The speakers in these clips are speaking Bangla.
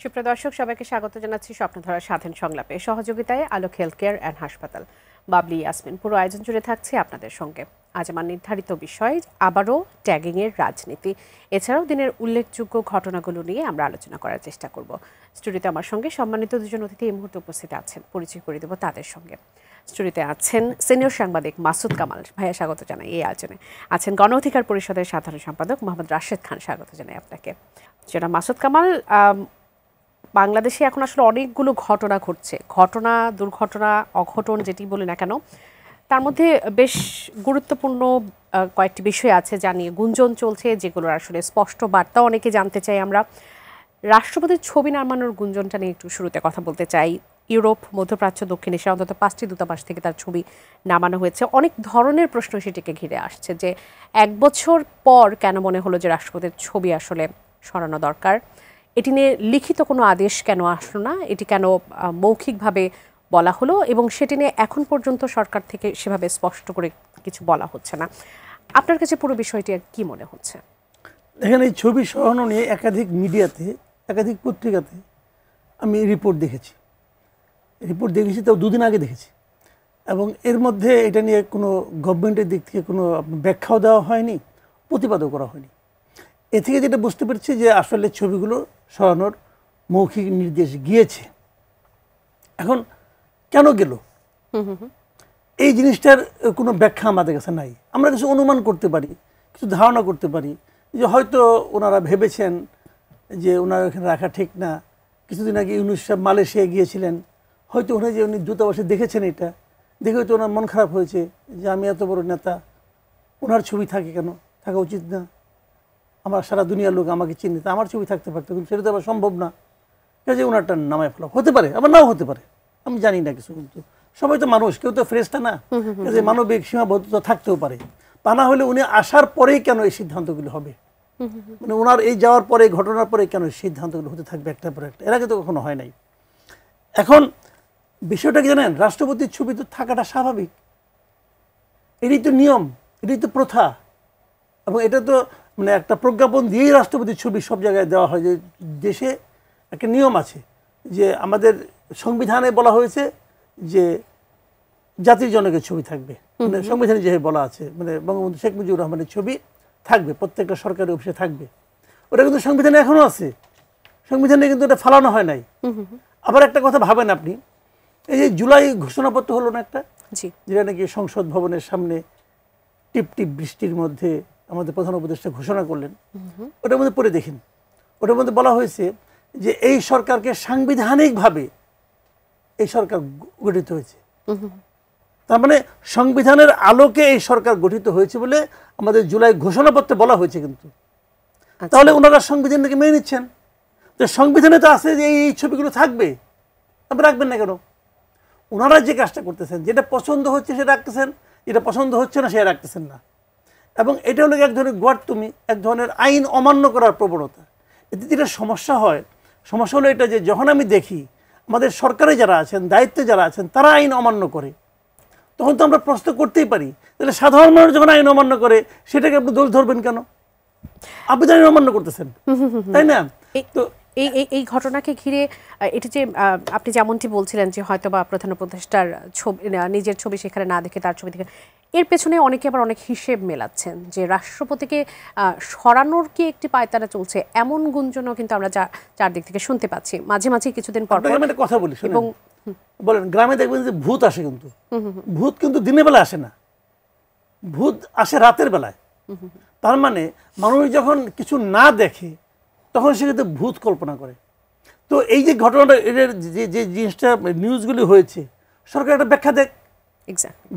সুপ্রিয় দর্শক, সবাইকে স্বাগত জানাচ্ছি স্বপ্নধারা স্বাধীন সংলাপে। সহযোগিতায় আলোক হেলথ কেয়ার অ্যান্ড হাসপাতাল, বাবলি ইয়াসমিন। পুরো আয়োজন জুড়ে থাকছে আপনাদের সঙ্গে। আজ আমার নির্ধারিত বিষয় আবারও ট্যাগিংয়ের রাজনীতি। এছাড়াও দিনের উল্লেখযোগ্য ঘটনাগুলো নিয়ে আমরা আলোচনা করার চেষ্টা করব। স্টুডিওতে আমার সঙ্গে সম্মানিত দুজন অতিথি এই মুহূর্তে উপস্থিত আছেন, পরিচয় করে দেব তাদের সঙ্গে। স্টুডিওতে আছেন সিনিয়র সাংবাদিক মাসুদ কামাল ভাইয়া, স্বাগত জানাই এই আয়োজনে। আছেন গণ অধিকার পরিষদের সাধারণ সম্পাদক মোহাম্মদ রাশেদ খান, স্বাগত জানাই আপনাকে। যেটা মাসুদ কামাল, বাংলাদেশে এখন আসলে অনেকগুলো ঘটনা ঘটছে, ঘটনা, দুর্ঘটনা, অঘটন যেটি বলি না কেন, তার মধ্যে বেশ গুরুত্বপূর্ণ কয়েকটি বিষয় আছে যা নিয়ে গুঞ্জন চলছে, যেগুলোর আসলে স্পষ্ট বার্তা অনেকে জানতে চাই। আমরা রাষ্ট্রপতির ছবি নামানোর গুঞ্জনটা নিয়ে একটু শুরুতে কথা বলতে চাই। ইউরোপ, মধ্যপ্রাচ্য, দক্ষিণ এশিয়া অন্তত 5টি দূতাবাস থেকে তার ছবি নামানো হয়েছে। অনেক ধরনের প্রশ্ন সেটিকে ঘিরে আসছে যে 1 বছর পর কেন মনে হলো যে রাষ্ট্রপতির ছবি আসলে সরানো দরকার। এটি নিয়ে লিখিত কোনো আদেশ কেন আসলো না, এটি কেন মৌখিকভাবে বলা হলো, এবং সেটি নিয়ে এখন পর্যন্ত সরকার থেকে সেভাবে স্পষ্ট করে কিছু বলা হচ্ছে না। আপনার কাছে পুরো বিষয়টি কি মনে হচ্ছে? দেখেন, এই ছবি সরানো নিয়ে একাধিক মিডিয়াতে, একাধিক পত্রিকাতে আমি রিপোর্ট দেখেছি, তাও 2 দিন আগে দেখেছি, এবং এর মধ্যে এটা নিয়ে কোনো গভর্নমেন্টের দিক থেকে কোনো ব্যাখ্যাও দেওয়া হয়নি, প্রতিবাদও করা হয়নি। এ থেকে যেটা বুঝতে পারছি যে আসলে ছবিগুলো সরানোর মৌখিক নির্দেশ গিয়েছে। এখন কেন গেল এই জিনিসটার কোনো ব্যাখ্যা আমাদের কাছে নাই। আমরা কিছু অনুমান করতে পারি, কিছু ধারণা করতে পারি যে হয়তো ওনারা ভেবেছেন যে ওনার এখানে রাখা ঠিক না। কিছুদিন আগে ইউনূস সাহেব মালয়েশিয়া গিয়েছিলেন, হয়তো উনি দূতাবাসে দেখেছেন, এটা দেখে হয়তো ওনার মন খারাপ হয়েছে যে আমি এত বড় নেতা, ওনার ছবি থাকে কেন, থাকা উচিত না, আমার সারা দুনিয়ার লোক আমাকে চিনি, তা আমার ছবি থাকতে পারতো, কিন্তু সেটা তো আবার সম্ভব না, কাজে ওনারটা নামায় ফেলা হতে পারে, আবার নাও হতে পারে, আমি জানি না কিছু। কিন্তু সবাই তো মানুষ, কেউ তো ফ্রেশটা না, কাজে মানবিক সীমাবদ্ধতা থাকতেও পারে। তা না হলে উনি আসার পরেই কেন এই সিদ্ধান্তগুলো হবে, মানে ওনার এই যাওয়ার পরে, ঘটনার পরে কেন সিদ্ধান্তগুলো হতে থাকবে একটার পর একটা, এর আগে তো কখনো হয় নাই। এখন বিষয়টা কি জানেন, রাষ্ট্রপতির ছবি তো থাকাটা স্বাভাবিক, এটাই তো নিয়ম, এটাই তো প্রথা, এবং এটা তো মানে একটা প্রজ্ঞাপন দিয়েই রাষ্ট্রপতির ছবি সব জায়গায় দেওয়া হয়। যে দেশে একটা নিয়ম আছে, যে আমাদের সংবিধানে বলা হয়েছে যে জাতির জনকের ছবি থাকবে, মানে সংবিধানে যেভাবে বলা আছে, মানে বঙ্গবন্ধু শেখ মুজিবুর রহমানের ছবি থাকবে, প্রত্যেকটা সরকারি অফিসে থাকবে। ওটা কিন্তু সংবিধানে এখনো আছে, সংবিধানে কিন্তু এটা ফালানো হয় নাই। আবার একটা কথা ভাবেন আপনি, এই যে জুলাই ঘোষণাপত্র হলো না একটা, যেটা নাকি সংসদ ভবনের সামনে টিপ টিপ বৃষ্টির মধ্যে আমাদের প্রধান উপদেষ্টা ঘোষণা করলেন, ওটার মধ্যে পড়ে দেখেন, ওটার মধ্যে বলা হয়েছে যে এই সরকারকে সাংবিধানিকভাবে এই সরকার গঠিত হয়েছে। তার মানে সংবিধানের আলোকে এই সরকার গঠিত হয়েছে বলে আমাদের জুলাই ঘোষণাপত্রে বলা হয়েছে। কিন্তু তাহলে ওনারা সংবিধানকে মেনে নিচ্ছেন, তো সংবিধানে তো আছে যে এই ছবিগুলো থাকবে, আপনি রাখবেন না কেন? ওনারা যে কাজটা করতেছেন, যেটা পছন্দ হচ্ছে সেটা রাখতেছেন, যেটা পছন্দ হচ্ছে না সেটা রাখতেছেন না। এবং এটা হলো এক ধরনের গোয়ার্তুমি, এক ধরনের আইন অমান্য করার প্রবণতা। এতে যেটা সমস্যা হয়, সমস্যা হলো এটা যে যখন আমি দেখি আমাদের সরকারে যারা আছেন, দায়িত্বে যারা আছেন, তারা আইন অমান্য করে, তখন তো আমরা প্রশ্ন করতেই পারি, তাহলে সাধারণ মানুষ যখন আইন অমান্য করে সেটাকে আপনি দোষ ধরবেন কেন? আপনি তো আইন অমান্য করতেছেন, তাই না? তো এই ঘটনাকে ঘিরে এটি যে আপনি যেমনটি বলছিলেন যে হয়তো বা প্রধান উপদেষ্টার ছবি, নিজের ছবি সেখানে না দেখে তার ছবি দেখে, এর পেছনে অনেকে আবার অনেক হিসেব মেলাচ্ছেন যে রাষ্ট্রপতিকে সরানোর কি একটি পায়তারা চলছে, এমন গুঞ্জনও কিন্তু আমরা চারদিক থেকে শুনতে পাচ্ছি মাঝে মাঝে কিছুদিন পর। একটা কথা বলি, এবং বলেন, গ্রামে দেখবেন যে ভূত আসে, কিন্তু ভূত কিন্তু দিনের বেলা আসে না, ভূত আসে রাতের বেলায়। তার মানে মানুষ যখন কিছু না দেখে তখন সে কিন্তু ভূত কল্পনা করে। তো এই যে ঘটনাটা, এর যে জিনিসটা নিউজগুলি হয়েছে, সরকার একটা ব্যাখ্যা দেখ,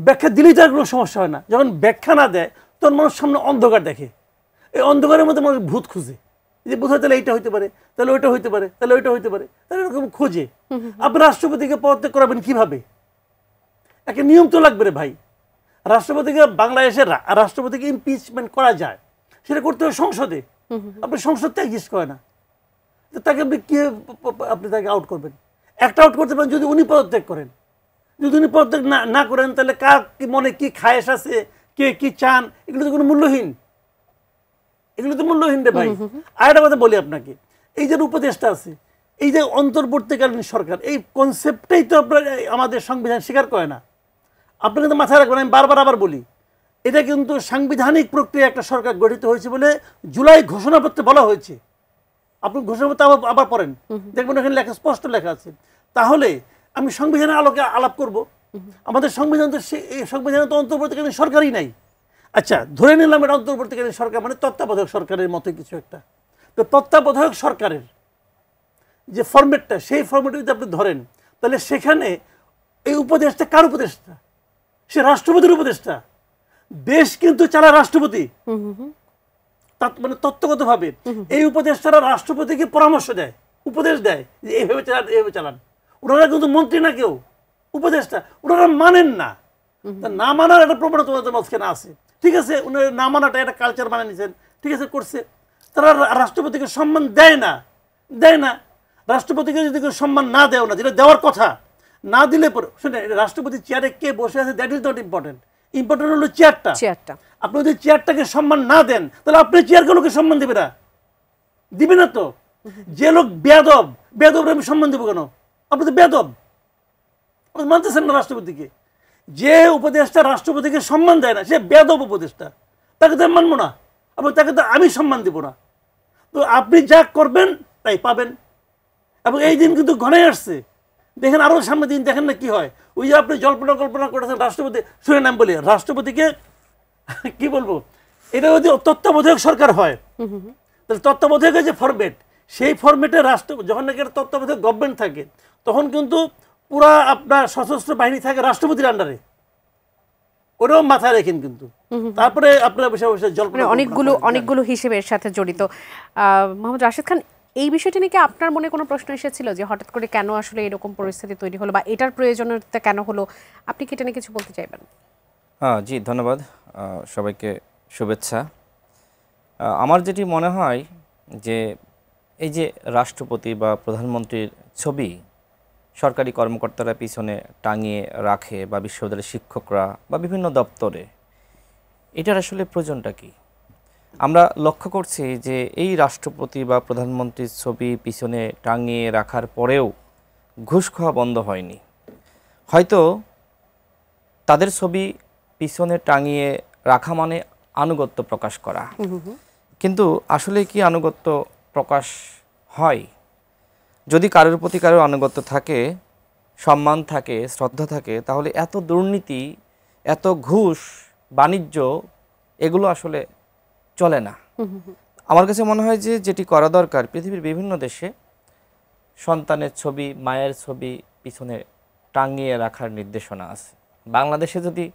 ব্যাখ্যা দিলেই তার কোনো সমস্যা হয় না। যখন ব্যাখ্যা না দেয় তখন মানুষ সামনে অন্ধকার দেখে, এই অন্ধকারের মধ্যে মানুষ ভূত খুঁজে, যে বোধ হয় তাহলে এইটা হইতে পারে, তাহলে ওইটা হইতে পারে, তাহলে ওইটা হইতে পারে, তাহলে এরকম খোঁজে। আপনি রাষ্ট্রপতিকে পদত্যাগ করাবেন কিভাবে? একটা নিয়ম তো লাগবে রে ভাই। রাষ্ট্রপতিকে, বাংলাদেশের রাষ্ট্রপতিকে ইমপিচমেন্ট করা যায়, সেটা করতে হবে সংসদে। আপনি সংসদ তো এক্সিস্ট করে না, তাকে আপনি কি আপনি তাকে আউট করবেন? একটা আউট করতে পারেন যদি উনি পদত্যাগ করেন। যদি উনি পদত্যাগ না করেন, তাহলে কার কি মনে কি খায়েশ আছে, কে কি চান, এগুলো তো কোনো মূল্যহীন, এগুলো তো মূল্যহীন রে ভাই। আর একটা কথা বলি আপনাকে, এই যে উপদেষ্টা আছে, এই যে অন্তর্বর্তীকালীন সরকার, এই কনসেপ্টটাই তো আপনার আমাদের সংবিধান স্বীকার করে না। আপনি কিন্তু মাথায় রাখবেন, আমি বারবার আবার বলি, এটা কিন্তু সাংবিধানিক প্রক্রিয়া একটা সরকার গঠিত হয়েছে বলে জুলাই ঘোষণাপত্রে বলা হয়েছে। আপনি ঘোষণাপত্র আবার পড়েন, দেখবেন ওখানে লেখা, স্পষ্ট লেখা আছে। তাহলে আমি সংবিধানের আলোকে আলাপ করব। আমাদের সংবিধান তো এই সংবিধানে তো অন্তর্বর্তীকালীন সরকারই নাই। আচ্ছা, ধরে নিলাম এটা অন্তর্বর্তীকালীন সরকার মানে তত্ত্বাবধায়ক সরকারের মতো কিছু একটা। তো তত্ত্বাবধায়ক সরকারের যে ফরম্যাটটা, সেই ফরম্যাটে যদি আপনি ধরেন, তাহলে সেখানে এই উপদেশটা কার উপদেশটা? সে রাষ্ট্রপতির উপদেশটা। দেশ কিন্তু চালায় রাষ্ট্রপতি, মানে তত্ত্বগতভাবে এই উপদেষ্টারা রাষ্ট্রপতিকে পরামর্শ দেয়, উপদেশ দেয় যে এইভাবে চালান, এইভাবে চালান। ওনারা কিন্তু মন্ত্রী না, কেউ উপদেষ্টা, ওনারা মানেন না। না মানার একটা প্রবণতা ওনাদের মাঝখানে আছে। ঠিক আছে, ওনারা না মানাটা একটা কালচার বানিয়ে নিয়েছেন, ঠিক আছে, করছে। তারা রাষ্ট্রপতিকে সম্মান দেয় না, দেয় না। রাষ্ট্রপতিকে যদি কেউ সম্মান না দেয়, না যেটা দেওয়ার কথা, না দিলে পরে শুনে রাষ্ট্রপতি চেয়ারে কে বসে আছে that is not important. Important হলো চেয়ারটা। আপনি যদি চেয়ারটাকে সম্মান না দেন, তাহলে আপনি চেয়ারগুলোকে সম্মান দেবে না, দিবে না তো। যে লোক বেয়াদব, বেয়াদবরা আমি সম্মান দেবো কেন? আপনি তো বেয়াদব, আপনি মানতেছেন না রাষ্ট্রপতিকে। যে উপদেষ্টা রাষ্ট্রপতিকে সম্মান দেয় না, সে বেয়াদব উপদেষ্টা, তাকে তো আমি মানবো না, এবং তাকে তো আমি সম্মান দেবো না। তো আপনি যা করবেন তাই পাবেন। এবং এই দিন কিন্তু ঘনাই আসছে, দেখেন আরো সামনে দিন দেখেন না কি হয়। ওই যে আপনি কল্পনা করেছেন রাষ্ট্রপতি, শুনে নাম বলি, রাষ্ট্রপতিকে কি বলবো, এটা যদি তত্ত্বাবধায়ক সরকার হয়, তাহলে তত্ত্বাবধায়কের যে ফরম্যাট, সেই ফরম্যাটে রাষ্ট্র যখন নাকি একটা তত্ত্বাবধায়ক গভর্নমেন্ট থাকে, তখন কিন্তু পুরা আপনার সশস্ত্র বাহিনী থাকে রাষ্ট্রপতির আন্ডারে। ওটাও মাথায় রাখেন কিন্তু। তারপরে আপনার বসে বসে জল্পনা, অনেকগুলো হিসেবের সাথে জড়িত। মোহাম্মদ রাশেদ খান, এই বিষয়টি নিয়ে কি আপনার মনে কোনো প্রশ্ন এসেছিল যে হঠাৎ করে কেন আসলে এরকম পরিস্থিতি তৈরি হলো, বা এটার প্রয়োজনীয়তা কেন হলো? আপনি কি এটা নিয়ে কিছু বলতে চাইবেন? হ্যাঁ জি, ধন্যবাদ। সবাইকে শুভেচ্ছা। আমার যেটি মনে হয় যে এই যে রাষ্ট্রপতি বা প্রধানমন্ত্রীর ছবি সরকারি কর্মকর্তারা পিছনে টাঙিয়ে রাখে, বা বিশ্ববিদ্যালয়ের শিক্ষকরা বা বিভিন্ন দপ্তরে, এটার আসলে প্রয়োজনটা কি? আমরা লক্ষ্য করছি যে এই রাষ্ট্রপতি বা প্রধানমন্ত্রীর ছবি পিছনে টাঙিয়ে রাখার পরেও ঘুষ খাওয়া বন্ধ হয়নি। হয়তো তাদের ছবি পিছনে টাঙিয়ে রাখা মানে আনুগত্য প্রকাশ করা, কিন্তু আসলে কি আনুগত্য প্রকাশ হয়? যদি কারোর প্রতি কারোর আনুগত্য থাকে, সম্মান থাকে, শ্রদ্ধা থাকে, তাহলে এত দুর্নীতি, এত ঘুষ, বাণিজ্য, এগুলো আসলে চলে না। আমার কাছে মনে হয় যে যেটি করা দরকার, পৃথিবীর বিভিন্ন দেশে সন্তানের ছবি, মায়ের ছবি পিছনে টাঙিয়ে রাখার নির্দেশনা আছে। বাংলাদেশে যদি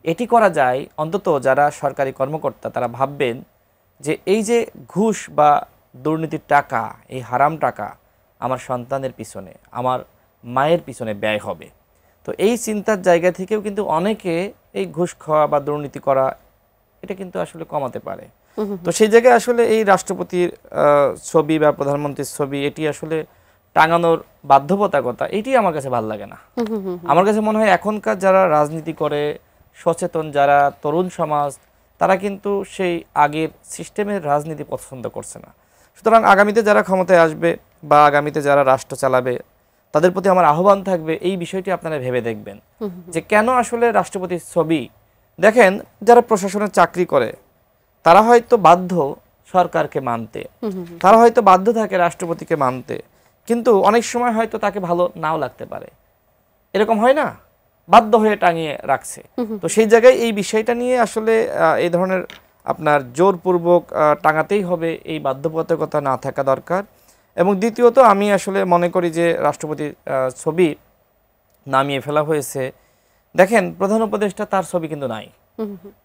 এটি করা যায়, অন্তত যারা সরকারি কর্মকর্তা তারা ভাববেন যে এই যে ঘুষ বা দুর্নীতির টাকা, এই হারাম টাকা আমার সন্তানের পিছনে, আমার মায়ের পিছনে ব্যয় হবে। তো এই চিন্তার জায়গা থেকেও কিন্তু অনেকে এই ঘুষ খাওয়া বা দুর্নীতি করা, এটা কিন্তু আসলে কমাতে পারে। তো সেই জায়গায় আসলে এই রাষ্ট্রপতির ছবি বা প্রধানমন্ত্রীর ছবি, এটি আসলে টাঙানোর বাধ্যবাধকতা, এটি আমার কাছে ভালো লাগে না। আমার কাছে মনে হয় এখনকার যারা রাজনীতি করে, সচেতন যারা তরুণ সমাজ, তারা কিন্তু সেই আগের সিস্টেমের রাজনীতি পছন্দ করছে না। সুতরাং আগামীতে যারা ক্ষমতায় আসবে বা আগামীতে যারা রাষ্ট্র চালাবে, তাদের প্রতি আমার আহ্বান থাকবে এই বিষয়টি আপনারা ভেবে দেখবেন যে কেন আসলে রাষ্ট্রপতির ছবি। দেখেন, যারা প্রশাসনের চাকরি করে তারা হয়তো বাধ্য সরকারকে মানতে, তারা হয়তো বাধ্য থাকে রাষ্ট্রপতিকে মানতে, কিন্তু অনেক সময় হয়তো তাকে ভালো নাও লাগতে পারে, এরকম হয় না, বাধ্য হয়ে টাঙিয়ে রাখছে। তো সেই জায়গায় এই বিষয়টা নিয়ে আসলে এই ধরনের আপনার জোরপূর্বক টাঙাতেই হবে, এই বাধ্যবাধকতা না থাকা দরকার। এবং দ্বিতীয়ত আমি আসলে মনে করি যে রাষ্ট্রপতির ছবি নামিয়ে ফেলা হয়েছে। দেখেন, প্রধান উপদেষ্টা তার ছবি কিন্তু নাই,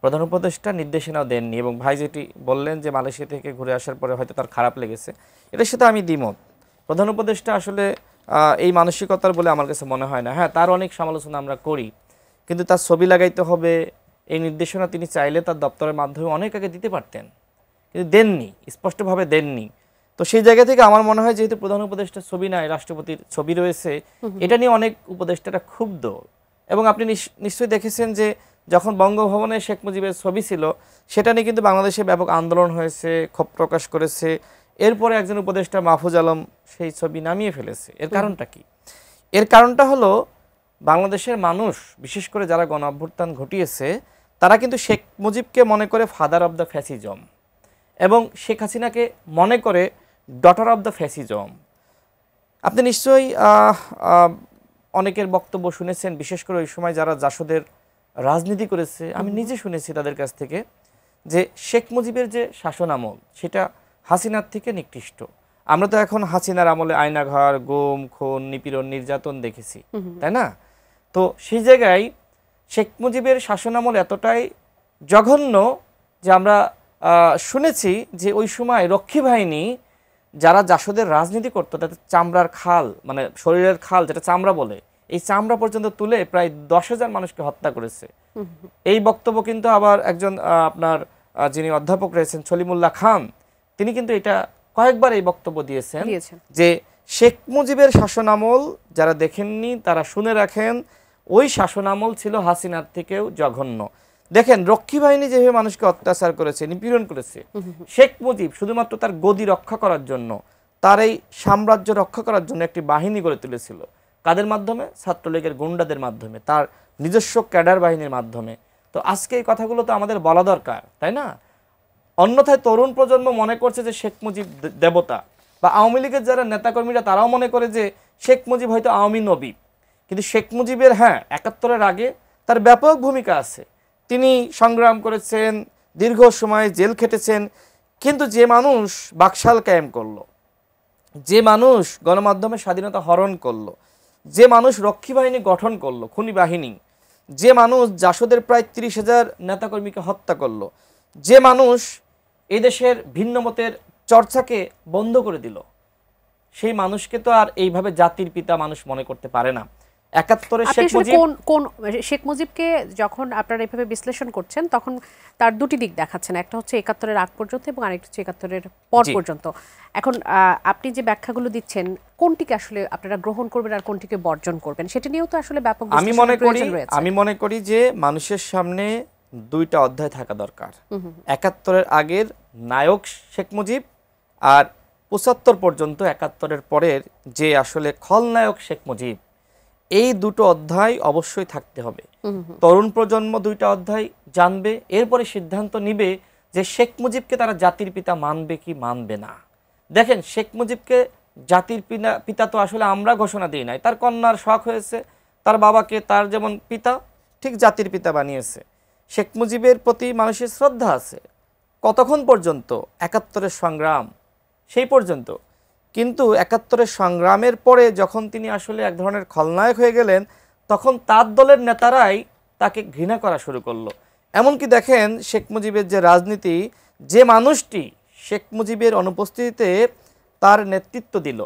প্রধান উপদেষ্টা নির্দেশনাও দেননি। এবং ভাই যেটি বললেন যে মালয়েশিয়া থেকে ঘুরে আসার পরে হয়তো তার খারাপ লেগেছে, এটার সাথে আমি দ্বিমত। প্রধান উপদেষ্টা আসলে এই মানসিকতার বলে আমার কাছে মনে হয় না। হ্যাঁ, তার অনেক সমালোচনা আমরা করি, কিন্তু তার ছবি লাগাইতে হবে এই নির্দেশনা তিনি চাইলে তার দপ্তরের মাধ্যমে অনেক আগে দিতে পারতেন, কিন্তু দেননি, স্পষ্টভাবে দেননি। তো সেই জায়গা থেকে আমার মনে হয় যেহেতু প্রধান উপদেষ্টার ছবি নাই, রাষ্ট্রপতির ছবি রয়েছে, এটা নিয়ে অনেক উপদেষ্টারা ক্ষুব্ধ। এবং আপনি নিশ্চয়ই দেখেছেন যে যখন বঙ্গভবনে শেখ মুজিবের ছবি ছিল, সেটা নিয়ে কিন্তু বাংলাদেশে ব্যাপক আন্দোলন হয়েছে, ক্ষোভ প্রকাশ করেছে। এরপরে একজন উপদেষ্টা মাহফুজ আলম সেই ছবি নামিয়ে ফেলেছে। এর কারণটা কি? এর কারণটা হলো বাংলাদেশের মানুষ, বিশেষ করে যারা গণ অভ্যুত্থান ঘটিয়েছে, তারা কিন্তু শেখ মুজিবকে মনে করে ফাদার অব দ্য ফ্যাসিজম এবং শেখ হাসিনাকে মনে করে ডটার অব দ্য ফ্যাসিজম। আপনি নিশ্চয়ই অনেকের বক্তব্য শুনেছেন, বিশেষ করে ওই সময় যারা জাসদের রাজনীতি করেছে, আমি নিজে শুনেছি তাদের কাছ থেকে, যে শেখ মুজিবের যে শাসন আমল সেটা হাসিনার থেকে নিকৃষ্ট। আমরা তো এখন হাসিনার আমলে আয়নাঘর, গুম, খুন, নিপীড়ন, নির্যাতন দেখেছি, তাই না? তো সেই জায়গায় শেখ মুজিবের শাসনামল এতটাই জঘন্য যে আমরা শুনেছি যে ওই সময় রক্ষী বাহিনী যারা জাসদের রাজনীতি করতো তাদের চামড়ার খাল, মানে শরীরের খাল যেটা চামড়া বলে, এই চামড়া পর্যন্ত তুলে প্রায় 10,000 মানুষকে হত্যা করেছে। এই বক্তব্য কিন্তু আবার একজন আপনার যিনি অধ্যাপক রয়েছেন সলিমুল্লাহ খান, তিনি কিন্তু এটা কয়েকবার এই বক্তব্য দিয়েছেন যে শেখ মুজিবের শাসনামল যারা দেখেননি তারা শুনে রাখেন, ওই শাসনামল ছিল হাসিনার থেকেও জঘন্য। দেখেন রক্ষী বাহিনী যেভাবে মানুষকে অত্যাচার করেছে, নিপীড়ন করেছে, শেখ মুজিব শুধুমাত্র তার গদি রক্ষা করার জন্য, তার এই সাম্রাজ্য রক্ষা করার জন্য একটি বাহিনী গড়ে তুলেছিল। কাদের মাধ্যমে? ছাত্রলীগের গুন্ডাদের মাধ্যমে, তার নিজস্ব ক্যাডার বাহিনীর মাধ্যমে। তো আজকে এই কথাগুলো তো আমাদের বলা দরকার, তাই না? অন্যথায় তরুণ প্রজন্ম মনে করছে যে শেখ মুজিব দেবতা, বা আওয়ামী লীগের যারা নেতাকর্মীরা তারাও মনে করে যে শেখ মুজিব হয়তো আওয়ামী নবী। কিন্তু শেখ মুজিবের ৭১-এর আগে তার ব্যাপক ভূমিকা আছে। তিনি সংগ্রাম করেছেন, দীর্ঘ সময় জেল খেটেছেন, কিন্তু যে মানুষ বাকশাল কায়েম করলো, যে মানুষ গণমাধ্যমের স্বাধীনতা হরণ করলো, যে মানুষ রক্ষী বাহিনী গঠন করলো, খুনি বাহিনী, যে মানুষ জাসদের প্রায় 30,000 নেতাকর্মীকে হত্যা করলো, যে মানুষ এই দেশের ভিন্ন মতের চর্চাকে বন্ধ করে দিল, সেই মানুষকে তো আর এইভাবে জাতির পিতা মানুষ মনে করতে পারে না। ৭১-এ শেখ মুজিবকে যখন আপনারা এভাবে বিশ্লেষণ করছেন তখন তার দুটি দিক দেখাচ্ছেন, একটা হচ্ছে ৭১-এর আগ পর্যন্ত এবং আরেকটা হচ্ছে ৭১-এর পর পর্যন্ত। এখন আপনি যে ব্যাখ্যাগুলো দিচ্ছেন কোনটিকে আসলে আপনারা গ্রহণ করবেন আর কোনটিকে বর্জন করবেন সেটা নিয়েও তো আসলে ব্যাপক আমি মনে করি যে মানুষের সামনে দুইটা অধ্যায় থাকা দরকার। ৭১-এর আগের নায়ক শেখ মুজিব, আর ৭৫ পর্যন্ত ৭১-এর পরের যে আসলে খলনায়ক শেখ মুজিব, এই দুটো অধ্যায় অবশ্যই থাকতে হবে। তরুণ প্রজন্ম দুইটা অধ্যায় জানবে, এরপরে সিদ্ধান্ত নিবে যে শেখ মুজিবকে তারা জাতির পিতা মানবে কি মানবে না। দেখেন শেখ মুজিবকে জাতির পিতা তো আসলে আমরা ঘোষণা দিই নাই, তার কন্যার শখ হয়েছে, তার বাবাকে তার যেমন পিতা ঠিক জাতির পিতা বানিয়েছে। শেখ মুজিবের প্রতি মানুষের শ্রদ্ধা আছে কতক্ষণ পর্যন্ত? ৭১-এর সংগ্রাম সেই পর্যন্ত। কিন্তু ৭১-এর সংগ্রামের পরে যখন তিনি আসলে এক ধরনের খলনায়ক হয়ে গেলেন, তখন তার দলের নেতারাই তাকে ঘৃণা করা শুরু করলো। এমনকি দেখেন শেখ মুজিবের যে রাজনীতি, যে মানুষটি শেখ মুজিবের অনুপস্থিতিতে তার নেতৃত্ব দিল,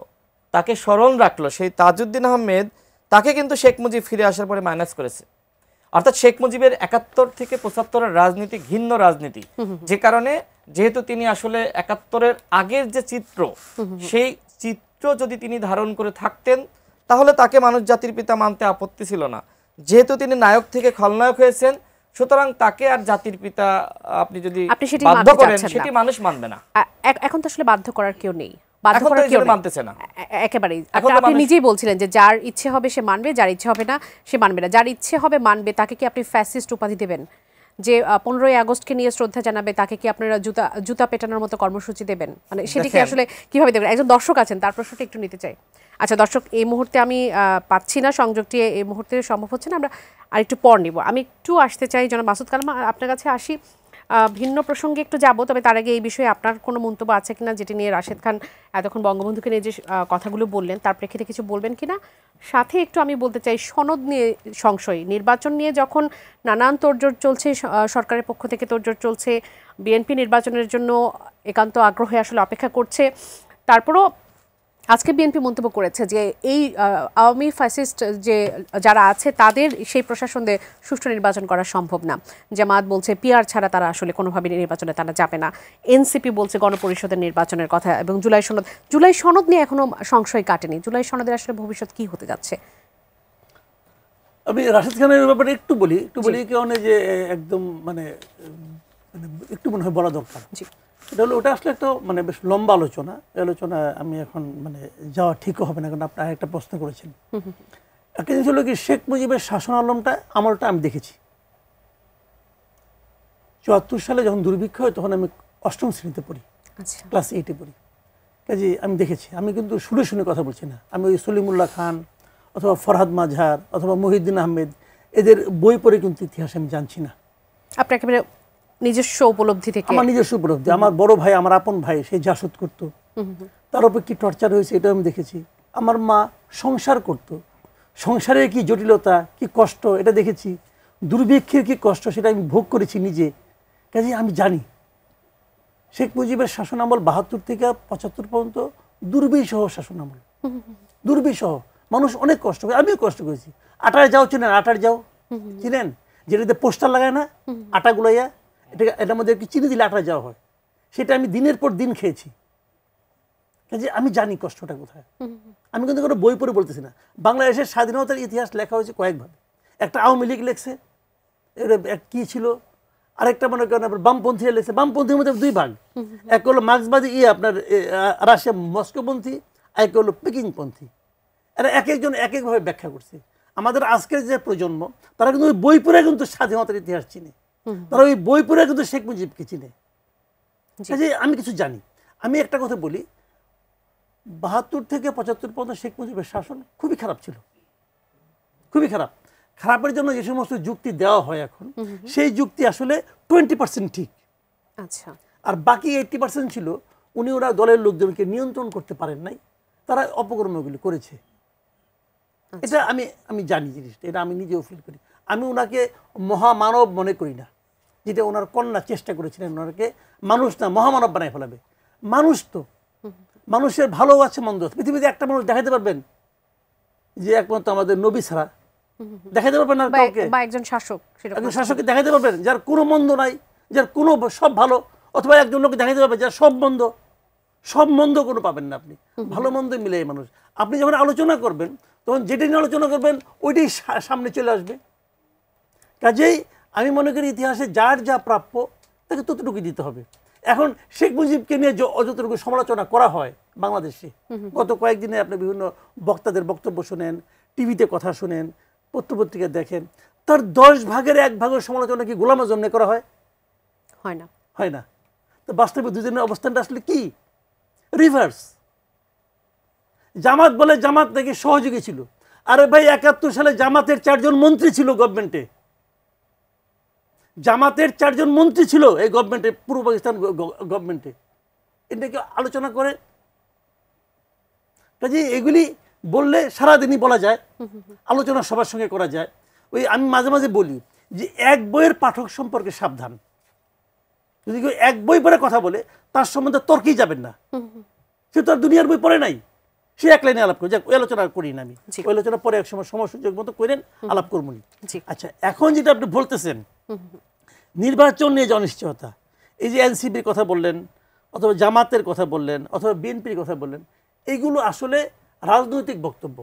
তাকে স্মরণ রাখলো, সেই তাজউদ্দিন আহমেদ, তাকে কিন্তু শেখ মুজিব ফিরে আসার পরে মাইনাস করেছে। অর্থাৎ শেখ মুজিবের ৭১ থেকে ৭৫-এর রাজনীতি ঘিন্ন রাজনীতি, যে কারণে যেহেতু তিনি আসলে ৭১-এর আগের যে চিত্র, সেই চিত্র যদি তিনি ধারণ করে থাকতেন তাহলে তাকে মানুষ জাতির পিতা মানতে আপত্তি ছিল না। যেহেতু তিনি নায়ক থেকে খলনায়ক হয়েছেন, সুতরাং তাকে আর জাতির পিতা আপনি যদি বাধ্য করেন সেটি মানুষ মানবে না। এখন তো আসলে বাধ্য করার কেউ নেই, একেবারেই। আপনি নিজেই বলছিলেন যে যার ইচ্ছে হবে সে মানবে, যার ইচ্ছে হবে না সে মানবে না। যার ইচ্ছে হবে মানবে তাকে কি আপনি ফ্যাসিস্ট উপাধি দেবেন? যে 15ই আগস্টকে নিয়ে শ্রদ্ধা জানাবে তাকে কি আপনারা জুতা পেটানোর মতো কর্মসূচি দেবেন? মানে সেটিকে আসলে কিভাবে দেবেন? একজন দর্শক আছেন, তার প্রশ্নটা একটু নিতে চাই। আচ্ছা দর্শক, এই মুহূর্তে আমি পাচ্ছি না, সংযোগটি এই মুহূর্তে সম্ভব হচ্ছে না, আমরা আরেকটু পর নিব। আমি একটু আসতে চাই জনাব মাসুদ কালাম, আপনার কাছে আসি, ভিন্ন প্রসঙ্গে একটু যাব, তবে তার আগে এই বিষয়ে আপনার কোনো মন্তব্য আছে কিনা, যেটি নিয়ে রাশেদ খান এতক্ষণ বঙ্গবন্ধুকে নিয়ে যে কথাগুলো বললেন তার প্রেক্ষিতে কিছু বলবেন কিনা? সাথে একটু আমি বলতে চাই সনদ নিয়ে সংশয়, নির্বাচন নিয়ে যখন নানান তোড়জোড় চলছে, সরকারের পক্ষ থেকে তোড়জোড় চলছে, বিএনপি নির্বাচনের জন্য একান্ত আগ্রহে আসলে অপেক্ষা করছে, তারপরও আজকে বিএনপি মন্তব্য করেছে যে এই আওয়ামী ফ্যাসিস্ট যে যারা আছে তাদের সেই প্রশাসন দিয়ে সুষ্ঠু নির্বাচন করা সম্ভব না। জামায়াত বলছে পিআর ছাড়া তারা আসলে কোনোভাবে নির্বাচনে তারা যাবে না। এনসিপি বলছে গণপরিষদের নির্বাচনের কথা, এবং জুলাই সনদ নিয়ে এখনো সংশয় কাটেনি। জুলাই সনদের আসলে ভবিষ্যৎ কি হতে যাচ্ছে? আমি রাশেদ খানের ব্যাপারে একটু বলি কারণে যে একদম মানে একটু মনে হয় বলা দরকার। সেটা হলো ওটা আসলে একটা মানে বেশ লম্বা আলোচনা। এই আলোচনা আমি এখন মানে যাওয়া ঠিকও হবে না, কারণ আপনি আরেকটা প্রশ্ন করেছেন। একটা জিনিস হলো কি, শেখ মুজিবের শাসন আমলটা আমি দেখেছি। ৭৪ সালে যখন দুর্ভিক্ষ হয় তখন আমি ৮ম শ্রেণীতে পড়ি, ক্লাস 8-এ পড়ি। কাজে আমি দেখেছি, আমি কিন্তু শুনে শুনে কথা বলছি না। আমি ওই সলিমুল্লাহ খান অথবা ফরহাদ মাঝহার অথবা মহিউদ্দিন আহমেদ এদের বই পড়ে কিন্তু ইতিহাস আমি জানছি না। আপনি একেবারে নিজস্ব উপলব্ধি থেকে? আমার নিজস্ব উপলব্ধি। আমার বড় ভাই, আমার আপন ভাই, সে জাসদ করতো, তার উপর কি টর্চার হয়েছে এটা আমি দেখেছি। আমার মা সংসার করত, সংসারের কি জটিলতা, কি কষ্ট এটা দেখেছি। দুর্ভিক্ষের কি কষ্ট সেটা আমি ভোগ করেছি নিজে। কাজে আমি জানি শেখ মুজিবের শাসনামল ৭২ থেকে ৭৫ পর্যন্ত দুর্বিষহ শাসনামল। দুর্বিষহ, মানুষ অনেক কষ্ট করে, আমিও কষ্ট করেছি। আটার যাও চিনেন? আটার যাও চিনেন? যেটাতে পোস্টার লাগায় না, আটা গুলাইয়া, এটার মধ্যে কি চিনি দিলে আটা যাওয়া হয়, সেটা আমি দিনের পর দিন খেয়েছি। কাজে আমি জানি কষ্টটা কোথায়। আমি কিন্তু কোনো বই পড়ে বলতেছি না। বাংলাদেশের স্বাধীনতার ইতিহাস লেখা হয়েছে কয়েকভাবে। একটা আওয়ামী লীগ লেখছে, কি ছিল, আরেকটা মনে করেন বামপন্থীরা লেখছে। বামপন্থীর মধ্যে 2 ভাগ, এক হলো মার্ক্সবাদী আপনার রাশিয়া মস্কোপন্থী, আর এক হলো পেকিংপন্থী। এরা এক একজন এক একভাবে ব্যাখ্যা করছে। আমাদের আজকের যে প্রজন্ম, তারা কিন্তু ওই বই পড়ে কিন্তু স্বাধীনতার ইতিহাস চিনে, তারা ওই বই পড়ে কিন্তু শেখ মুজিবকে চিনে। আমি কিছু জানি। আমি একটা কথা বলি, ৭২ থেকে ৭৫ পর্যন্ত শেখ মুজিবের শাসন খুবই খারাপ ছিল, খুবই খারাপ। খারাপের জন্য যে সমস্ত যুক্তি দেওয়া হয় এখন, সেই যুক্তি আসলে 20% ঠিক। আচ্ছা, আর বাকি 80% ছিল ওরা দলের লোকজনকে নিয়ন্ত্রণ করতে পারেন নাই, তারা অপকর্মগুলি করেছে। এটা আমি জানি জিনিসটা, এটা আমি নিজেও ফিল করি। আমি ওনাকে মহামানব মনে করি না, যেটা ওনার কন্যা চেষ্টা করেছিলেন ওনাকে মানুষ না মহামানব বানায় ফেলাবে। মানুষ তো, মানুষের ভালো আছে মন্দ আছে। পৃথিবীতে একটা মানুষ দেখাতে পারবেন যে একমাত্র আমাদের নবী ছাড়া দেখাতে পারবেন না কাউকে, বা একজন শাসক, একজন শাসককে দেখাতে পারবেন যার কোনো মন্দ নাই, যার কোনো সব ভালো, অথবা একজন লোককে দেখাতে পারবেন যার সব মন্দ। সব মন্দ কোনো পাবেন না আপনি, ভালো মন্দ মিলে মানুষ। আপনি যখন আলোচনা করবেন তখন যেটা নিয়ে আলোচনা করবেন ওইটাই সামনে চলে আসবে। কাজেই আমি মনে করি ইতিহাসে যার যা প্রাপ্য তাকে ততটুকু দিতে হবে। এখন শেখ মুজিবকে নিয়ে যতটুকু সমালোচনা করা হয় বাংলাদেশে, গত কয়েকদিনে আপনি বিভিন্ন বক্তাদের বক্তব্য শোনেন, টিভিতে কথা শোনেন, পত্রপত্রিকা দেখেন, তার 10 ভাগের 1 ভাগের সমালোচনা কি গোলাম আজম নিয়ে করা হয়? হয় না, হয় না। তো বাস্তবে দুজনের অবস্থানটা আসলে কি? রিভার্স। জামাত বলে জামাত নাকি সহযোগী ছিল। আরে ভাই, 71 সালে জামাতের 4 জন মন্ত্রী ছিল গভর্নমেন্টে। জামাতের 4 জন মন্ত্রী ছিল এই গভর্নমেন্টে, পূর্ব পাকিস্তান গভর্নমেন্টে। এটাকে আলোচনা করে। কাজে এগুলি বললে সারাদিনই বলা যায়, আলোচনা সবার সঙ্গে করা যায়। ওই আমি মাঝে মাঝে বলি যে এক বইয়ের পাঠক সম্পর্কে সাবধান। যদি কেউ এক বই পড়ে কথা বলে তার সম্বন্ধে তর্কেই যাবেন না। সে তো আর দুনিয়ার বই পড়ে নাই, সে এক লাইনে আলাপ করে যাক, ওই আলোচনা করি না আমি। ওই আলোচনা পরে এক সময় সুযোগ মতো করেন, আলাপ করবো নি। আচ্ছা, এখন যেটা আপনি বলতেছেন নির্বাচন নিয়ে যে অনিশ্চয়তা, এই যে এনসিপির কথা বললেন, অথবা জামাতের কথা বললেন, অথবা বিএনপির কথা বললেন, এইগুলো আসলে রাজনৈতিক বক্তব্য।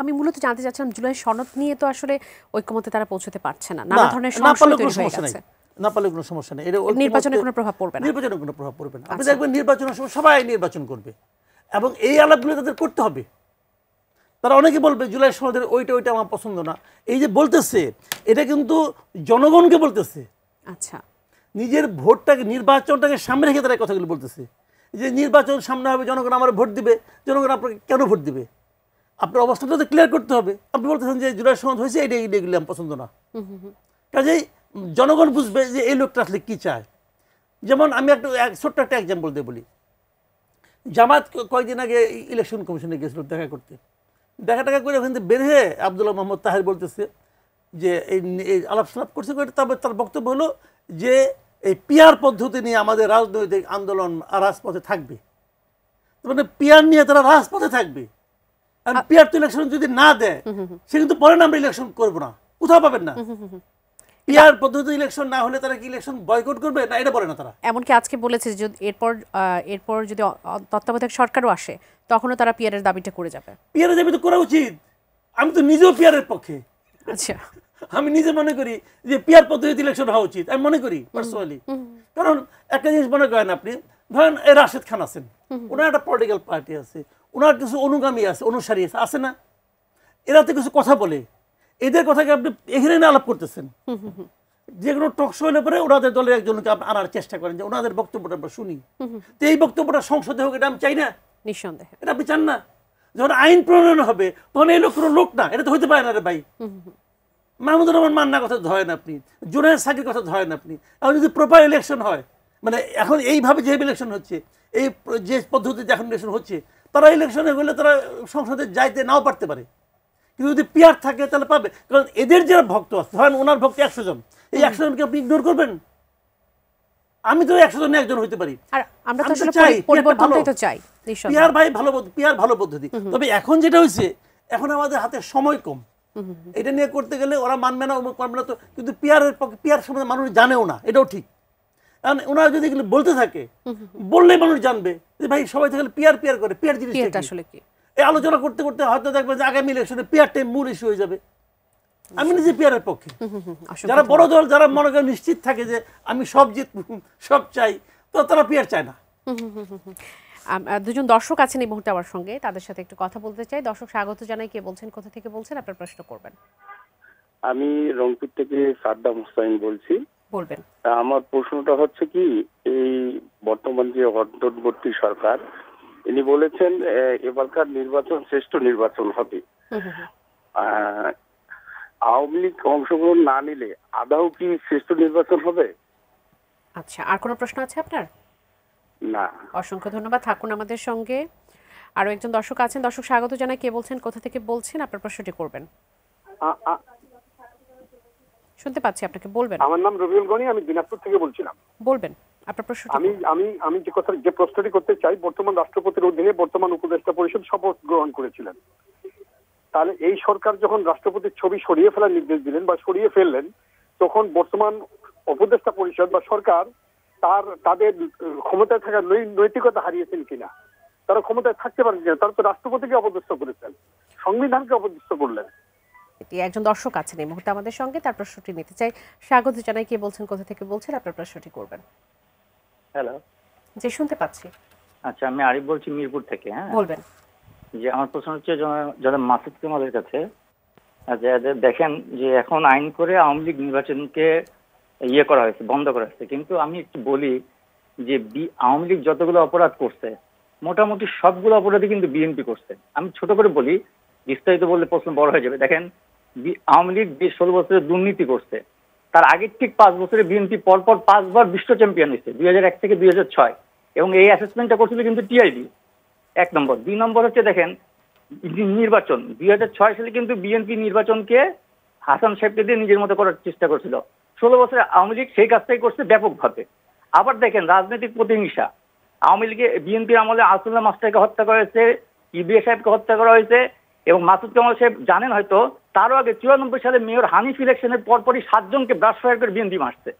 আমি মূলত জানতে চাচ্ছিলাম জুলাই সনদ নিয়ে তো আসলে ঐক্যমত্যে তারা পৌঁছতে পারছে না, নানা ধরনের সমস্যা তৈরি হয়ে গেছে। না পারলে কোনো সমস্যা নেই, নির্বাচনে কোনো প্রভাব পড়বে না। নির্বাচনে কোনো প্রভাব পড়বে না। আপনি দেখবেন নির্বাচনের সময় সবাই নির্বাচন করবে, এবং এই আলাপগুলো তাদের করতে হবে। তারা অনেকে বলবে জুলাই সনদের ওইটা আমার পছন্দ না, এই যে বলতেছে এটা কিন্তু জনগণকে বলতেছে। আচ্ছা, নিজের ভোটটাকে, নির্বাচনটাকে সামনে রেখে তারা কথাগুলো বলতেছে যে নির্বাচন সামনে হবে, জনগণ আমার ভোট দিবে। জনগণ আপনাকে কেন ভোট দিবে? আপনার অবস্থাটা তো ক্লিয়ার করতে হবে। আপনি বলতেছেন যে জুলাই সনদ হয়েছে, এইগুলো আমার পছন্দ না। কাজেই জনগণ বুঝবে যে এই লোকটা আসলে কি চায়। যেমন আমি ছোট্ট একটা এক্সাম্পল দিয়ে বলি। জামাত কয়েকদিন আগে ইলেকশন কমিশনে গেছিল দেখা করতে। দেখা করে ওখান থেকে বের হয়ে আব্দুল্লাহ মোহাম্মদ তাহের বলতেছে যে এই আলাপ সালাপ করছে, তবে তার বক্তব্য হলো যে এই পিয়ার পদ্ধতি নিয়ে আমাদের রাজনৈতিক আন্দোলন রাজপথে থাকবে। মানে পিয়ার নিয়ে তারা রাজপথে থাকবে। আর পিয়ার তো ইলেকশন যদি না দেয়, সে কিন্তু পরে না আমরা ইলেকশন করবো না, কোথাও পাবেন না। পিয়ার পদ্ধতি ইলেকশন না হলে তারা কি ইলেকশন বয়কট করবে না, এটা বলে না তারা। এমনকি আজকে বলেছে যে এরপর যদি তত্ত্বাবধায়ক সরকারও আসে তখনও তারা পিয়ারের দাবিটা করে যাবে। পিয়ারের দাবি তো করা উচিত। আমি তো নিজেও পিয়ারের পক্ষে। আচ্ছা, আমি নিজে মনে করি যে পিয়ার পদ্ধতিতে ইলেকশন হওয়া উচিত, আমি মনে করি পার্সোনালি। কারণ একটা জিনিস মনে করেন আপনি, ধরেন রাশেদ খান আছেন, ওনার একটা পলিটিক্যাল পার্টি আছে, ওনার কিছু অনুগামী আছে, অনুসারী আছে না? এরা তো কিছু কথা বলে, এদের কথাকে আপনি এখানে না আলাপ করতেছেন। যে কোনো টক শো হলে পরে ওনাদের দলের একজনকে আনার চেষ্টা করেন যে ওনাদের বক্তব্যটা আমরা শুনি। তো এই বক্তব্যটা সংসদে হোক, এটা আমি চাই না, নিঃসন্দেহে। এটা আপনি চান না? যখন আইন প্রণয়ন হবে তখন এই লোক কোনো লোক না, এটা তো হইতে পারে না রে ভাই। মাহমুদুর রহমান মান্নার কথা ধরেন আপনি, জুনায়েদ সাকির কথা ধরেন আপনি। এখন যদি প্রপার ইলেকশন হয়, মানে এখন এইভাবে যে ইলেকশন হচ্ছে, এই যে পদ্ধতিতে এখন ইলেকশন হচ্ছে, তারা ইলেকশনে হলে তারা সংসদে যাইতে নাও পারতে পারে, কিন্তু যদি পিয়ার থাকে তাহলে পাবে। কারণ এদের যারা ভক্ত আছে, ধরেন ওনার ভক্ত 100 জন, এই 100 জনকে আপনি ইগনোর করবেন? আমি তো 100 জনে একজন হইতে পারি। আর আমরা তো আসলে পরিবর্তনটাই তো চাই। পিয়ার ভাই ভালো, পিয়ার ভালো পদ্ধতি। তবে এখন যেটা হয়েছে, এখন আমাদের হাতে সময় কম, এটা নিয়ে করতে গেলে ওরা মানবে না, মানবে না তো। কিন্তু পিয়ারের পক্ষে, পিয়ার সম্বন্ধে মানুষ জানেও না, এটাও ঠিক। কারণ ওনারা যদি এগুলো বলতে থাকে, বললেই মানুষ জানবে যে ভাই সবাই তাহলে পিয়ার পিয়ার করে, পিয়ার জিনিসটা আসলে কি। এই আলোচনা করতে করতে হয়তো দেখবে যে আগামী ইলেকশনে পিয়ারটাই মূল ইস্যু হয়ে যাবে। আমি নিজে পিয়ারের পক্ষে। যারা বড় দল, যারা মনে করেন নিশ্চিত থাকে যে আমি সব সব চাই, তো তারা পিয়ার চায় না। দুজন দর্শক আছেন এই মুহূর্তে আমার সঙ্গে, তাদের সাথে একটু কথা বলতে চাই। দর্শক স্বাগত জানাই। কে বলছেন, কোথা থেকে বলছেন, আপনার প্রশ্ন করবেন। আমি রংপুর থেকে সাদ্দাম হোসাইন বলছি। বলবেন। আমার প্রশ্নটা হচ্ছে কি, এই বর্তমান যে অন্তর্বর্তী সরকার, ইনি বলেছেন এবারকার নির্বাচন শ্রেষ্ঠ নির্বাচন হবে। আওয়ামী লীগ অংশগ্রহণ না নিলে আদৌ কি শ্রেষ্ঠ নির্বাচন হবে? আচ্ছা, আর কোনো প্রশ্ন আছে আপনার? না। অসংখ্য ধন্যবাদ, থাকুন আমাদের সঙ্গে। আরো একজন দর্শক আছেন। দর্শক স্বাগত জানাই। কে বলছেন, কোথা থেকে বলছেন, আপনার প্রশ্নটি করবেন। শুনতে পাচ্ছি আপনাকে, বলবেন। আমার নাম রবিউল গনি, আমি দিনাজপুর থেকে বলছিলাম। বলবেন আপনার প্রশ্নটি। আমি যে প্রশ্নটি করতে চাই, বর্তমান রাষ্ট্রপতির অধীনে বর্তমান উপদেষ্টা পরিষদ শপথ গ্রহণ করেছিলেন। তাহলে এই সরকার যখন রাষ্ট্রপতির ছবি সরিয়ে ফেলার নির্দেশ দিলেন বা সরিয়ে ফেললেন, তখন বর্তমান উপদেষ্টা পরিষদ বা সরকার তাদের ক্ষমতায় থাকার নৈতিকতা হারিয়েছেন কিনা, তারা ক্ষমতায় থাকতে পারেন কিনা? তারা তো রাষ্ট্রপতিকে অপদস্থ করেছেন, সংবিধানকে অপদস্থ করলেন। একজন দর্শক আছেন এই মুহূর্তে আমাদের সঙ্গে, তার প্রশ্নটি নিতে চাই। স্বাগত জানাই। কে বলছেন, কোথা থেকে বলছেন, আপনার প্রশ্নটি করবেন। হ্যালো, জি শুনতে পাচ্ছি। আচ্ছা, আমি আরিফ বলছি মিরপুর থেকে। হ্যাঁ, বলবেন। যে আমার প্রশ্ন হচ্ছে যারা মাসুদ কামালের কাছে, দেখেন যে এখন আইন করে আওয়ামী লীগ নির্বাচনকে করা হয়েছে, বন্ধ করা হয়েছে, কিন্তু আমি একটু বলি যে আওয়ামী লীগ যতগুলো অপরাধ করছে মোটামুটি সবগুলো অপরাধই কিন্তু বিএনপি করছে। আমি ছোট করে বলি, বিস্তারিত বললে প্রশ্ন বড় হয়ে যাবে। দেখেন, আওয়ামী লীগ 16 বছরের দুর্নীতি করছে, তার আগের ঠিক 5 বছরে বিএনপি পরপর 5 বার বিশ্ব চ্যাম্পিয়ন হয়েছে, 2001 থেকে 2006, এবং এই অ্যাসেসমেন্টটা করছিল কিন্তু টিআইবি। 1 নম্বর। 2 নম্বর হচ্ছে দেখেন নির্বাচন, 2006 সালে কিন্তু বিএনপি নির্বাচনকে হাসান সাহেবকে দিয়ে নিজের মতো করার চেষ্টা করছিল। 16 বছরে আওয়ামী লীগ সেই কাজটাই করছে ব্যাপকভাবে। আবার দেখেন রাজনৈতিক প্রতিহিংসা, আওয়ামী লীগে বিএনপির আমলে আসুল্লাহ মাস্টারকে হত্যা করা হয়েছে, ইবিএ সাহেবকে হত্যা করা হয়েছে, এবং মাসুদ কামাল সাহেব জানেন হয়তো, তারও আগে 94 সালে মেয়র হানিফ ইলেকশনের পরপরই 7 জনকে ব্রাশ ফায়ার করে বিএনপি মারছে।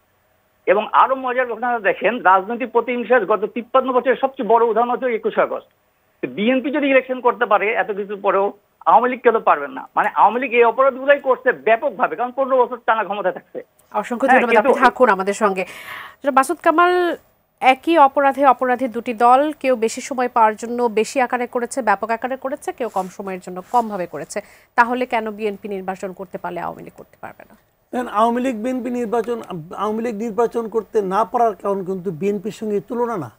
এবং আরো মজার ঘটনা দেখেন, রাজনৈতিক প্রতিহিংসার গত 53 বছরের সবচেয়ে বড় উদাহরণ হচ্ছে 21 আগস্ট। বিএনপি যদি ইলেকশন করতে পারে এত কিছু পরেও, আওয়ামী লীগ কেন পারবেন না? মানে আওয়ামী লীগ এই অপরাধগুলাই করছে ব্যাপকভাবে, কারণ 15 বছর টানা ক্ষমতা থাকছে। অসংখ্য ধন্যবাদ, আপনি থাকুন আমাদের সঙ্গে। মাসুদ কামাল, একই অপরাধী দুটি দল, কেউ বেশি সময় পাওয়ার জন্য বেশি আকারে করেছে, ব্যাপক আকারে করেছে, কেউ কম সময়ের জন্য কম ভাবে করেছে। তাহলে কেন বিএনপি নির্বাচন করতে পারলে আওয়ামী লীগ করতে পারবে না? আওয়ামী লীগ বিএনপি আওয়ামী লীগ নির্বাচন করতে না পারার কারণ কিন্তু বিএনপির সঙ্গে তুলনা না।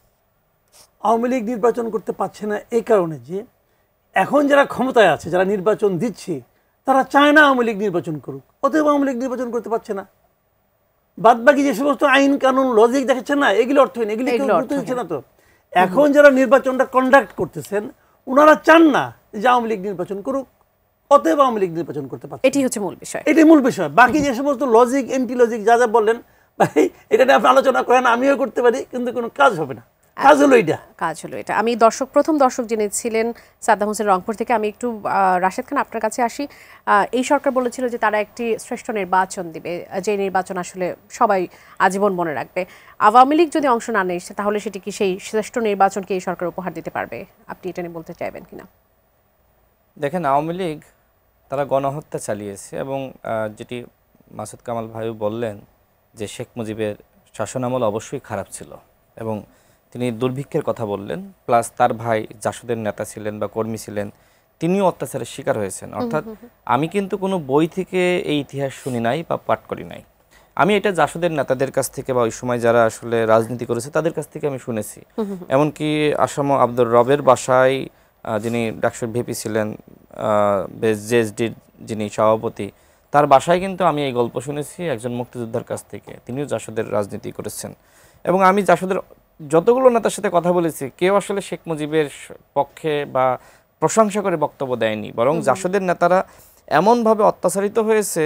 আওয়ামী লীগ নির্বাচন করতে পারছে না এই কারণে যে এখন যারা ক্ষমতায় আছে, যারা নির্বাচন দিচ্ছে, তারা চায় না আওয়ামী লীগ নির্বাচন করুক, অতএব আওয়ামী লীগ নির্বাচন করতে পারছে না। বাদ বাকি যে সমস্ত আইন কানুন লজিক দেখাচ্ছেন না, এগুলো অর্থহীন, এগুলি কেউ গুরুত্ব দিচ্ছে না। তো এখন যারা নির্বাচনটা কন্ডাক্ট করতেছেন, ওনারা চান না যে আওয়ামী লীগ নির্বাচন করুক, অতএব আওয়ামী লীগ নির্বাচন করতে পারছে। এটি হচ্ছে মূল বিষয়, এটাই মূল বিষয়। বাকি যে সমস্ত লজিক এন্টি লজিক যা যা বললেন, ভাই এটা নিয়ে আপনি আলোচনা করেন, আমিও করতে পারি, কিন্তু কোনো কাজ হবে না। কাজ হলো এটা। আমি প্রথম দর্শক যিনি ছিলেন সাদ্দাম হোসেন রংপুর থেকে, আমি একটু রাশেদ খান আপনার কাছে আসি। এই সরকার বলেছিল যে তারা একটি শ্রেষ্ঠ নির্বাচন দিবে, যে নির্বাচন আসলে সবাই আজীবন মনে রাখবে। আওয়ামী লীগ যদি অংশ না নেয় তাহলে সেটি কি সেই শ্রেষ্ঠ নির্বাচনকে এই সরকার উপহার দিতে পারবে? আপনি এটা নিয়ে বলতে চাইবেন কিনা? দেখেন, আওয়ামী লীগ তারা গণহত্যা চালিয়েছে, এবং যেটি মাসুদ কামাল ভাইও বললেন যে শেখ মুজিবের শাসনামল অবশ্যই খারাপ ছিল এবং তিনি দুর্ভিক্ষের কথা বললেন, প্লাস তার ভাই জাসদের নেতা ছিলেন বা কর্মী ছিলেন, তিনিও অত্যাচারের শিকার হয়েছেন। অর্থাৎ আমি কিন্তু কোনো বই থেকে এই ইতিহাস শুনি নাই বা পাঠ করি নাই, আমি এটা জাসদের নেতাদের কাছ থেকে বা ওই সময় যারা আসলে রাজনীতি করেছে তাদের কাছ থেকে আমি শুনেছি। এমনকি আসাম আব্দুর রবের বাসায় যিনি ডাকসুর ভিপি ছিলেন, জেএসডির যিনি সভাপতি, তার বাসায় কিন্তু আমি এই গল্প শুনেছি একজন মুক্তিযোদ্ধার কাছ থেকে, তিনিও জাসদের রাজনীতি করেছেন। এবং আমি জাসদের যতগুলো নেতার সাথে কথা বলেছি, কেউ আসলে শেখ মুজিবের পক্ষে বা প্রশংসা করে বক্তব্য দেয়নি, বরং জাসদের নেতারা এমনভাবে অত্যাচারিত হয়েছে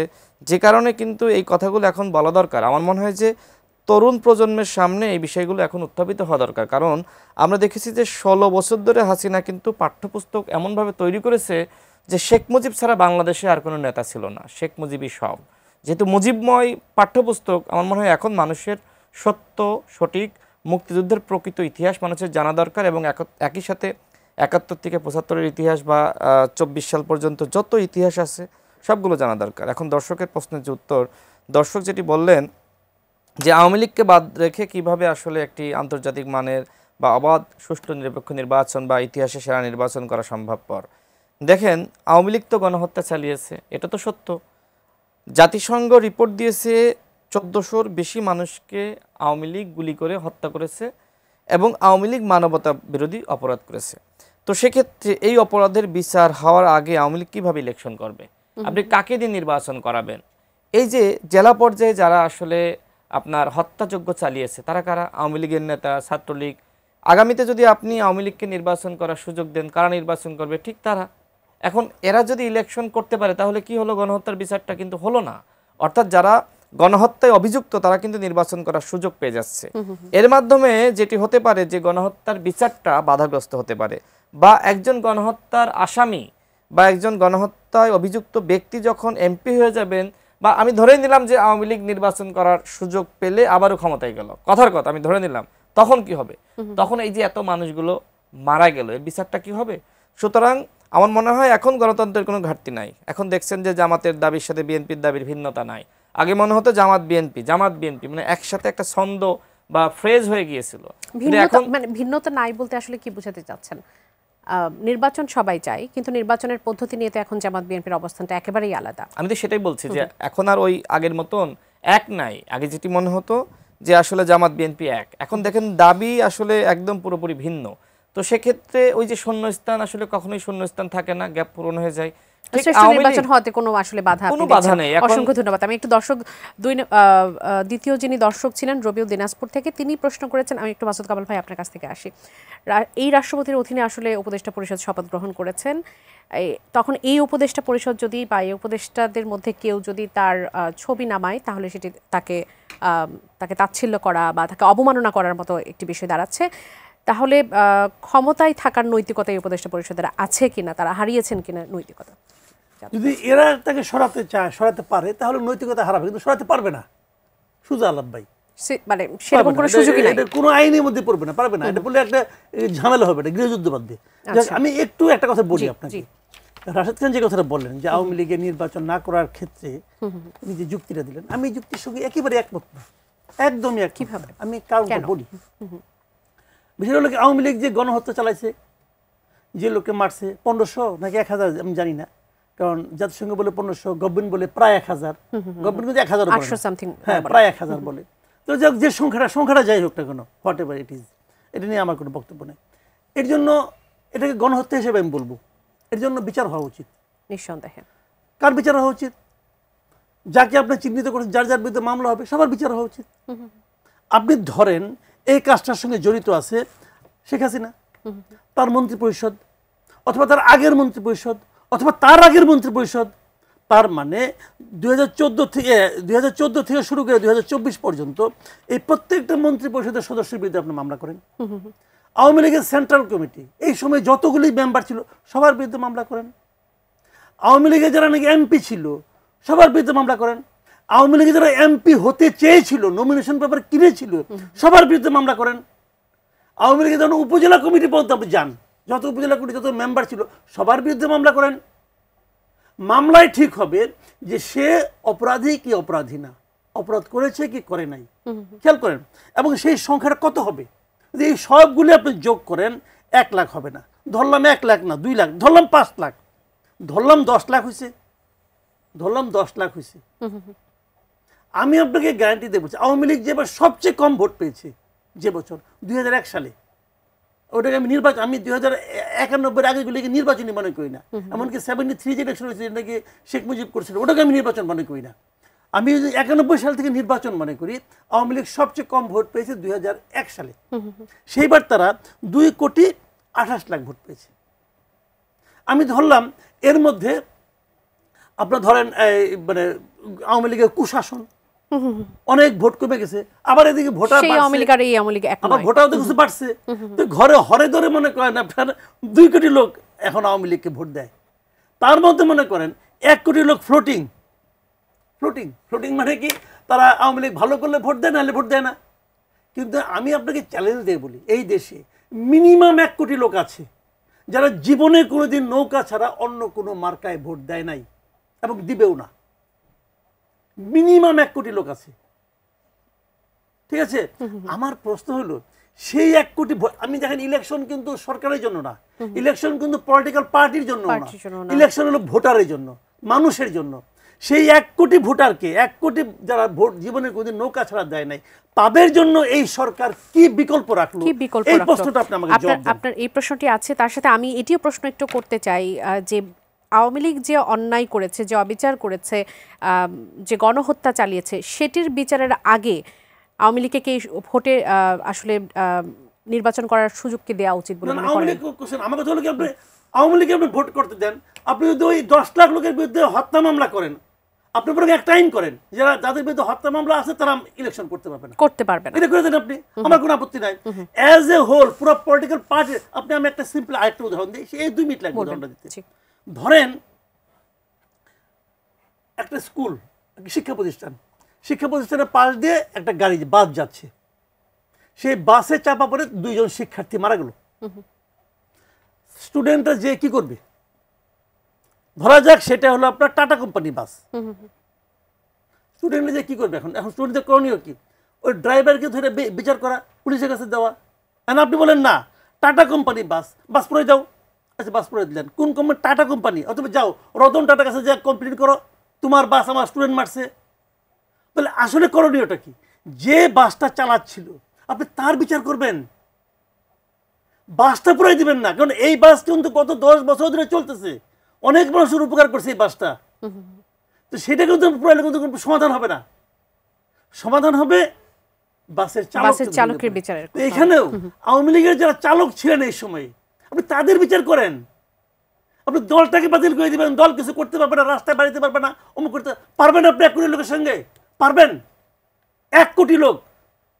যে কারণে কিন্তু এই কথাগুলো এখন বলা দরকার। আমার মনে হয় যে তরুণ প্রজন্মের সামনে এই বিষয়গুলো এখন উত্থাপিত হওয়া দরকার, কারণ আমরা দেখেছি যে 16 বছর ধরে হাসিনা কিন্তু পাঠ্যপুস্তক এমনভাবে তৈরি করেছে যে শেখ মুজিব ছাড়া বাংলাদেশে আর কোনো নেতা ছিল না, শেখ মুজিবই সব। যেহেতু মুজিবময় পাঠ্যপুস্তক, আমার মনে হয় এখন মানুষের সত্য সঠিক মুক্তিযুদ্ধের প্রকৃত ইতিহাস মানুষের জানা দরকার এবং একই সাথে 71 থেকে 75-এর ইতিহাস বা 24 সাল পর্যন্ত যত ইতিহাস আছে সবগুলো জানা দরকার। এখন দর্শকের প্রশ্নের যে উত্তর, দর্শক যেটি বললেন যে আওয়ামী লীগকে বাদ রেখে কিভাবে আসলে একটি আন্তর্জাতিক মানের বা অবাধ সুষ্ঠু নিরপেক্ষ নির্বাচন বা ইতিহাসে সেরা নির্বাচন করা সম্ভবপর। দেখেন, আওয়ামী লীগ তো গণহত্যা চালিয়েছে, এটা তো সত্য। জাতিসংঘ রিপোর্ট দিয়েছে 1400-র বেশি মানুষকে আওয়ামী লীগ গুলি করে হত্যা করেছে এবং আওয়ামী লীগ মানবতা বিরোধী অপরাধ করেছে। তো সেক্ষেত্রে এই অপরাধের বিচার হওয়ার আগে আওয়ামী লীগ কীভাবে ইলেকশন করবে? আপনি কাকে দিয়ে নির্বাচন করাবেন? এই যে জেলা পর্যায়ে যারা আসলে আপনার হত্যাযজ্ঞ চালিয়েছে তারা কারা? আওয়ামী লীগের নেতা, ছাত্রলীগ। আগামীতে যদি আপনি আওয়ামী লীগকে নির্বাচন করার সুযোগ দেন, কারা নির্বাচন করবে? ঠিক তারা। এখন এরা যদি ইলেকশন করতে পারে তাহলে কি হলো? গণহত্যার বিচারটা কিন্তু হলো না। অর্থাৎ যারা গণহত্যায় অভিযুক্ত তারা কিন্তু নির্বাচন করার সুযোগ পেয়ে যাচ্ছে। এর মাধ্যমে যেটি হতে পারে যে গণহত্যার বিচারটা বাধাগ্রস্ত হতে পারে, বা একজন গণহত্যার আসামি বা একজন গণহত্যায় অভিযুক্ত ব্যক্তি যখন এমপি হয়ে যাবেন, বা আমি ধরে নিলাম যে আওয়ামী লীগ নির্বাচন করার সুযোগ পেলে আবারও ক্ষমতায় গেল, কথার কথা আমি ধরে নিলাম, তখন কি হবে? তখন এই যে এত মানুষগুলো মারা গেল, এর বিচারটা কি হবে? সুতরাং আমার মনে হয় এখন গণতন্ত্রের কোনো ঘাটতি নাই। এখন দেখছেন যে জামাতের দাবির সাথে বিএনপির দাবির ভিন্নতা নাই। আগে মনে হতো জামাত বিএনপি মানে একসাথে একটা ছন্দ বা ফ্রেজ হয়ে গিয়েছিল। ভিন্নতা মানে ভিন্নতা নাই বলতে আসলে কি বোঝাতে চাচ্ছেন? নির্বাচন সবাই চায়, কিন্তু নির্বাচনের পদ্ধতি নিয়ে তো এখন জামাত বিএনপির অবস্থানটা একেবারেই আলাদা। আমি তো সেটাই বলছি যে এখন আর ওই আগের মতন এক নাই। আগে যেটি মনে হতো যে আসলে জামাত বিএনপি এক, এখন দেখেন দাবি আসলে একদম পুরোপুরি ভিন্ন। তো সেক্ষেত্রে ওই যে শূন্যস্থান আসলে কখনোই শূন্যস্থান থাকে না, গ্যাপ পূরণ হয়ে যায়। নির্বাচন হতে কোনো আসলে বাধা নেই। অসংখ্য ধন্যবাদ। আমি একটু দর্শক দ্বিতীয় যিনি দর্শক ছিলেন রবিউল দিনাজপুর থেকে, তিনি প্রশ্ন করেছেন, আমি একটু মাসুদ কামাল ভাই আপনার কাছ থেকে আসি। এই রাষ্ট্রপতির অধীনে আসলে উপদেষ্টা পরিষদ শপথ গ্রহণ করেছেন, তখন এই উপদেষ্টা পরিষদ যদি বা এই উপদেষ্টাদের মধ্যে কেউ যদি তার ছবি নামায় তাহলে সেটি তাকে তাচ্ছিল্য করা বা তাকে অবমাননা করার মতো একটি বিষয় দাঁড়াচ্ছে। তাহলে ক্ষমতায় থাকার নৈতিকতা এই উপদেষ্টা পরিষদের আছে কিনা, তারা হারিয়েছেন কিনা নৈতিকতা? যদি এরা তাকে সরাতে চায়, সরাতে পারে, তাহলে নৈতিকতা হারাবে, কিন্তু সরাতে পারবে না। সুজা আলাপ ভাই, মানে সেরকম কোনো সুযোগই নাই, কোনো আইনের মধ্যে পড়বে না, পারবে না। এটা বললে একটা ঝামেলা হবে, এটা গৃহযুদ্ধ বাদ দিয়ে। আমি একটু একটা কথা বলি আপনাকে। রাশেদ খান যে কথাটা বললেন যে আওয়ামী লীগের নির্বাচন না করার ক্ষেত্রে তিনি যে যুক্তিটা দিলেন, আমি এই যুক্তির সঙ্গে একেবারে একমত না, একদমই এক। কিভাবে? আমি কারণটা বলি। বিষয় হলো কি, আওয়ামী লীগ যে গণহত্যা চালাইছে, যে লোককে মারছে 1500 নাকি 1000 আমি জানি না, কারণ জাতিসংঘ বলে 1500, গভর্নমেন্ট বলে প্রায় 1000, গভর্নমেন্ট কিন্তু 1000, হ্যাঁ প্রায় 1000 বলে। তো যে সংখ্যাটা যাই হোক না কেন, হোয়াট এভার ইট ইজ, এটা নিয়ে আমার কোনো বক্তব্য নেই। এর জন্য এটাকে গণহত্যা হিসেবে আমি বলবো, এর জন্য বিচার হওয়া উচিত নিঃসন্দেহে। কার বিচার হওয়া উচিত? যাকে আপনি চিহ্নিত করেছেন, যার যার বিরুদ্ধে মামলা হবে, সবার বিচার হওয়া উচিত। আপনি ধরেন এই কাজটার সঙ্গে জড়িত আছে শেখ হাসিনা, তার মন্ত্রী পরিষদ, অথবা তার আগের মন্ত্রী পরিষদ, অথবা তার আগের মন্ত্রী পরিষদ। তার মানে 2014 থেকে শুরু করে 2024 পর্যন্ত এই প্রত্যেকটা মন্ত্রী পরিষদের সদস্যের বিরুদ্ধে আপনি মামলা করেন। আওয়ামী লীগের সেন্ট্রাল কমিটি এই সময় যতগুলি মেম্বার ছিল সবার বিরুদ্ধে মামলা করেন। আওয়ামী লীগের যারা নাকি এমপি ছিল সবার বিরুদ্ধে মামলা করেন। আওয়ামী লীগের যারা এমপি হতে চেয়েছিল, নমিনেশন পেপার কিনেছিল, সবার বিরুদ্ধে মামলা করেন। আওয়ামী লীগের যখন উপজেলা কমিটি পর্যন্ত আপনি যান, যত উপজেলা কমিটি যত মেম্বার ছিল সবার বিরুদ্ধে মামলা করেন। মামলায় ঠিক হবে যে সে অপরাধী কি অপরাধী না, অপরাধ করেছে কি করে নাই, খেয়াল করেন। এবং সেই সংখ্যাটা কত হবে, যদি এই সবগুলি আপনি যোগ করেন 1 লাখ হবে না। ধরলাম 1 লাখ না 2 লাখ, ধরলাম 5 লাখ, ধরলাম 10 লাখ হয়েছে, ধরলাম 10 লাখ হয়েছে। আমি আপনাকে গ্যারান্টি দেবো আওয়ামী লীগ যেবার সবচেয়ে কম ভোট পেয়েছে যে বছর 2001 সালে, ওটাকে আমি নির্বাচন, আমি 2091 আগেগুলিকে নির্বাচনী মনে করি না। এমনকি 73 যে ইলেকশন হয়েছে যেটাকে শেখ মুজিব করেছিল ওটাকে আমি নির্বাচন মনে করি না। আমি 91 সাল থেকে নির্বাচন মনে করি। আওয়ামী লীগ সবচেয়ে কম ভোট পেয়েছে 2001 সালে, সেইবার তারা 2,28,00,000 ভোট পেয়েছে। আমি ধরলাম এর মধ্যে আপনার ধরেন মানে আওয়ামী লীগের কুশাসন, অনেক ভোট কমে গেছে, আবার এদিকে ভোটার আবার ভোটার কিছু বাড়ছে, তো ঘরে হরে ধরে মনে করেন আপনার 2 কোটি লোক এখন আওয়ামী লীগকে ভোট দেয়। তার মধ্যে মনে করেন 1 কোটি লোক ফ্লোটিং। ফ্লোটিং ফ্লোটিং মানে কি, তারা আওয়ামী লীগ ভালো করলে ভোট দেয়, নাহলে ভোট দেয় না। কিন্তু আমি আপনাকে চ্যালেঞ্জ দিয়ে বলি, এই দেশে মিনিমাম 1 কোটি লোক আছে যারা জীবনে কোনোদিন নৌকা ছাড়া অন্য কোনো মার্কায় ভোট দেয় নাই এবং দিবেও না। মিনিমাম 1 কোটি লোক আছে, ঠিক আছে। আমার প্রশ্ন হলো সেই 1 কোটি আমি দেখেন, ইলেকশন কিন্তু সরকারের জন্য না, ইলেকশন কিন্তু পলিটিক্যাল পার্টির জন্য না, ইলেকশন হলো ভোটারের জন্য, মানুষের জন্য। সেই 1 কোটি ভোটারকে, 1 কোটি যারা ভোট জীবনে কোনোদিন নৌকা ছাড়া দেয় নাই, তাদের জন্য এই সরকার কি বিকল্প রাখলো? এই প্রশ্নটা আপনি আমাকে জবাব দেন। আপনার এই প্রশ্নটি আছে, তার সাথে আমি এটিও প্রশ্ন একটু করতে চাই যে আওয়ামী লীগ যে অন্যায় করেছে, যে অবিচার করেছে, যে গণহত্যা চালিয়েছে, সেটির বিচারের আগে আওয়ামী লীগকে কি ভোটে আসলে নির্বাচন করার সুযোগ কি দেওয়া উচিত বলে মনে করেন? আমার কথা হলো কি, আপনি আওয়ামী লীগকে আপনি ভোট করতে দেন, আপনি যদি ওই 10 লাখ লোকের বিরুদ্ধে হত্যা মামলা করেন, আপনি বরং একটা আইন করেন, যারা যাদের বিরুদ্ধে হত্যা মামলা আছে তারা ইলেকশন করতে পারবে না, এটা করে দেন আপনি, আমার কোনো আপত্তি নাই। অ্যাজ এ হোল পুরো পলিটিক্যাল পার্টি, আমি একটা সিম্পল আরেকটা উদাহরণ দিই, এই 2 মিনিট লাগবে উদাহরণটা দিতে। ধরেন একটা স্কুল, শিক্ষা প্রতিষ্ঠানের পাশ দিয়ে একটা গাড়ি বাস যাচ্ছে, সেই বাসে চাপা পড়ে 2 জন শিক্ষার্থী মারা গেল। স্টুডেন্টরা যে কি করবে, ধরা যাক সেটা হলো আপনার টাটা কোম্পানি বাস, স্টুডেন্টরা যে কি করবে, এখন স্টুডেন্টদের করণীয় কি? ওই ড্রাইভারকে ধরে বিচার করা, পুলিশের কাছে দেওয়া। এখন আপনি বলেন না, টাটা কোম্পানি বাস পড়ে যাও, আচ্ছা বাস পড়ে দিলেন, কোন কোম্পানি? Tata company. অথবা যাও রতন টাটার কাছে যা কমপ্লেন করো, তোমার বাস আমার স্টুডেন্ট মারছে। তাহলে আসলে করণীয়টা কি? যে বাসটা চালাচ্ছিল আপনি তার বিচার করবেন, বাসটা পুরাই দিবেন না, কারণ এই বাস কিন্তু গত 10 বছর ধরে চলতেছে, অনেক মানুষের উপকার করছে এই বাসটা। তো সেটা কিন্তু পুরাইলে কিন্তু সমাধান হবে না, সমাধান হবে বাসের চালকের বিচারের। এখানেও আওয়ামী লীগের যারা চালক ছিলেন এই সময়, আপনি তাদের বিচার করেন। আপনি দলটাকে বাতিল করে দিবেন, দল কিছু করতে পারবে না, রাস্তায় বাড়িতে পারবে না, অমুক করতে পারবেন। আপনি 1 কোটি লোকের সঙ্গে পারবেন? 1 কোটি লোক,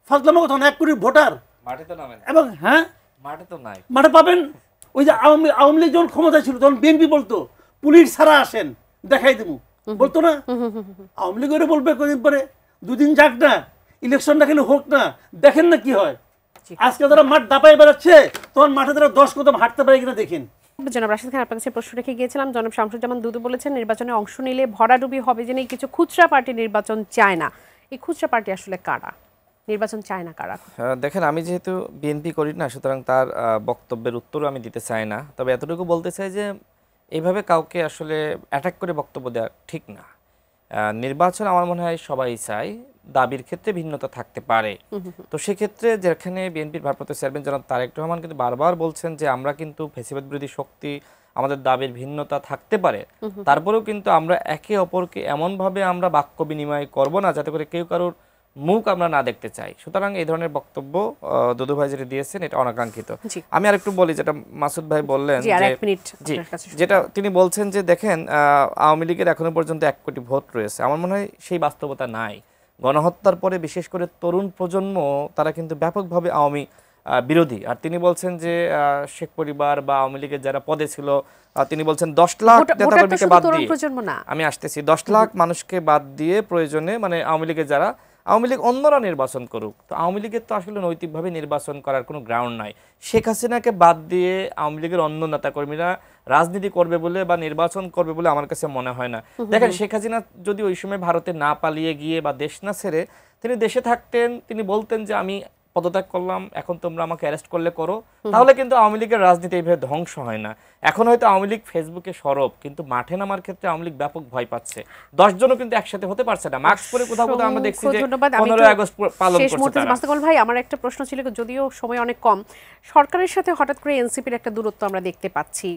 ফাজলামো কথা না, 1 কোটি ভোটার মাঠে তো নামেন, এবং হ্যাঁ মাঠে তো নাই, মাঠে পাবেন। ওই যে আওয়ামী লীগ যখন ক্ষমতা ছিল তখন বিএনপি বলতো পুলিশ ছাড়া আসেন, দেখাই দেবো, বলতো না? আওয়ামী লীগ ওরা বলবে কদিন পরে, 2 দিন যাক না, ইলেকশনটা খেলে হোক না, দেখেন না কি হয়। আজকে তারা মাঠ দাপায় বেড়াচ্ছে, তখন মাঠে তারা 10 কদম হাঁটতে পারে কিনা দেখেন। জনাব রাশেদ খান, আপনার কাছে প্রশ্ন রেখে গিয়েছিলাম, জনাব শামসুজ্জামান দুদু বলেছেন নির্বাচনে অংশ নিলে ভরাডুবি হবে, যে কিছু খুচরা পার্টি নির্বাচন চায় না। এই খুচরা পার্টি আসলে কারা, নির্বাচন চায় না কারা? দেখেন, আমি যেহেতু বিএনপি করি না, সুতরাং তার বক্তব্যের উত্তরও আমি দিতে চাই না। তবে এতটুকু বলতে চাই যে এইভাবে কাউকে আসলে অ্যাটাক করে বক্তব্য দেওয়া ঠিক না। নির্বাচন আমার মনে হয় সবাই চায়, দাবির ক্ষেত্রে ভিন্নতা থাকতে পারে। তো সেক্ষেত্রে যেখানে বিএনপির ভারপ্রাপ্ত চেয়ারম্যান জনাব তারেক রহমান কিন্তু বারবার বলছেন যে আমরা কিন্তু ফ্যাসিবাদ বিরোধী শক্তি, আমাদের দাবির ভিন্নতা থাকতে পারে, তারপরেও কিন্তু আমরা একে অপরকে এমনভাবে আমরা বাক্য বিনিময় করব না যাতে করে কেউ কারোর মুখ আমরা না দেখতে চাই। সুতরাং এই ধরনের বক্তব্য দুদু ভাই যেটা দিয়েছেন এটা অনাকাঙ্ক্ষিত। আমি আর একটু বলি, যেটা মাসুদ ভাই বললেন, যেটা তিনি বলছেন যে দেখেন আওয়ামী লীগের এখনো পর্যন্ত 1 কোটি ভোট রয়েছে। আমার মনে হয় সেই বাস্তবতা নাই। গণহত্যার পরে বিশেষ করে তরুণ প্রজন্ম তারা কিন্তু ব্যাপকভাবে আওয়ামী বিরোধী। আর তিনি বলছেন যে শেখ পরিবার বা আওয়ামী লীগের যারা পদে ছিল, তিনি বলছেন 10 লাখ নেতাকর্মীকে বাদ দিয়ে, আমি আসতেছি, 10 লাখ মানুষকে বাদ দিয়ে প্রয়োজনে মানে আওয়ামী লীগের যারা আওয়ামী লীগ অন্যরা নির্বাচন করুক। তো আওয়ামী লীগের তো আসলে নৈতিকভাবে নির্বাচন করার কোনো গ্রাউন্ড নাই। শেখ হাসিনাকে বাদ দিয়ে আওয়ামী লীগের অন্য নেতাকর্মীরা রাজনীতি করবে বলে বা নির্বাচন করবে বলে আমার কাছে মনে হয় না। দেখেন, শেখ হাসিনা যদি ওই সময় ভারতে না পালিয়ে গিয়ে বা দেশ না ছেড়ে তিনি দেশে থাকতেন, তিনি বলতেন যে আমি পদত্যাগ করলাম, এখন তোমরা আমাকে অ্যারেস্ট করলে করো, তাহলে কিন্তু আওয়ামী লীগের রাজনীতি এইভাবে ধ্বংস হয় না। এখন হয়তো আওয়ামী লীগ ফেসবুকে সরব, কিন্তু মাঠে নামার ক্ষেত্রে আওয়ামী লীগ ব্যাপক ভয় পাচ্ছে। 10 জনও কিন্তু একসাথে হতে পারছে না। মাস্ক পরে কোথাও কোথাও আমরা দেখছি যে 15 আগস্ট পালন করছে তারা। মাস্তাকুল ভাই, আমার একটা প্রশ্ন ছিল, যদিও সময় অনেক কম, সরকারের সাথে হঠাৎ করে এনসিপির একটা দূরত্ব আমরা দেখতে পাচ্ছি।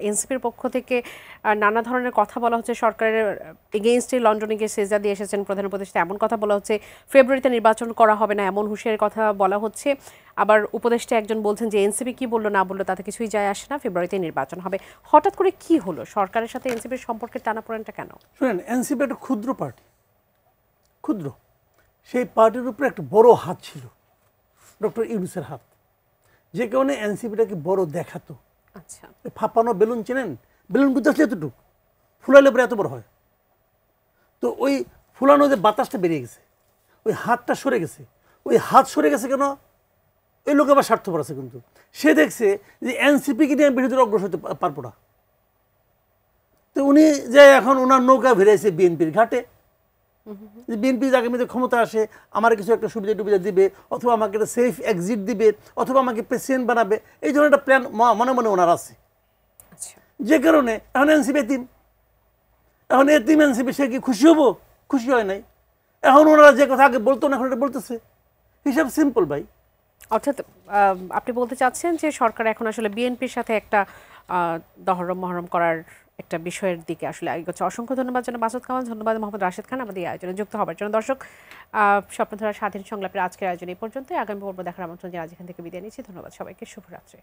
এনসিপির পক্ষ থেকে নানা ধরনের কথা বলা হচ্ছে, সরকারের এগেইনস্টে লন্ডনে গিয়ে সেজদা দিয়ে এসেছেন প্রধান উপদেষ্টা, এমন কথা বলা হচ্ছে। ফেব্রুয়ারিতে নির্বাচন করা হবে না এমন হুঁশিয়ারির কথা বলা হচ্ছে। আবার উপদেষ্টা একজন বলছেন যে এনসিপি কি বললো না বললো তাতে কিছুই যায় আসে না, ফেব্রুয়ারিতে নির্বাচন হবে। হঠাৎ করে কি হলো? সরকারের সাথে এনসিপির সম্পর্কের টানাপোড়েনটা কেন? শুনেন, এনসিপি একটা ক্ষুদ্র পার্টি, ক্ষুদ্র। সেই পার্টির উপরে একটা বড় হাত ছিল, ডক্টর ইউনূসের হাত, যে কারণে এনসিপিটাকে বড় দেখাতো। আচ্ছা, ফাঁপানো বেলুন চেনেন? বেলুন কিন্তু আসলে এতটুকু, ফুলাইলে পরে এত বড় হয়। তো ওই ফুলানো যে বাতাসটা বেরিয়ে গেছে, ওই হাতটা সরে গেছে। ওই হাত সরে গেছে কেন? ওই লোক আবার স্বার্থপর আছে, কিন্তু সে দেখছে যে এনসিপিকে নিয়ে বিরোধীরা অগ্রসর হতে পারবো না। তো উনি যে এখন ওনার নৌকা ভিড়াইছে বিএনপির ঘাটে, যে বিএনপি আগামীতে ক্ষমতা আসে আমার কিছু একটা সুবিধা টুবিধা দিবে, অথবা আমাকে একটা সেফ এক্সিট দিবে, অথবা আমাকে প্রেসিডেন্ট বানাবে, এই ধরনের একটা প্ল্যান মনে মনে ওনার আছে। যে কারণে এখন এনসিপি এতিম। এখন এতিম এনসিপি, সে কি খুশি হবো? খুশি হয় নাই। এখন ওনারা যে কথা আগে বলতো না, এখন এটা বলতেছে। হিসাব সিম্পল ভাই। অর্থাৎ আপনি বলতে চাচ্ছেন যে সরকার এখন আসলে বিএনপির সাথে একটা দহরম মহরম করার একটা বিষয়ের দিকে আসলে এগোচ্ছে। অসংখ্য ধন্যবাদ জনাব মাসুদ কামাল, ধন্যবাদ মোহাম্মদ রাশেদ খান আমাদের এই আয়োজনে যুক্ত হবার জন্য। দর্শক, স্বপ্নধারা স্বাধীন সংলাপের আজকের আয়োজন এই পর্যন্ত। আগামী পর্ব দেখার আমন্ত্রণ জানিয়ে আজ এখান থেকে বিদায় নিচ্ছি। ধন্যবাদ সবাইকে, শুভরাত্রি।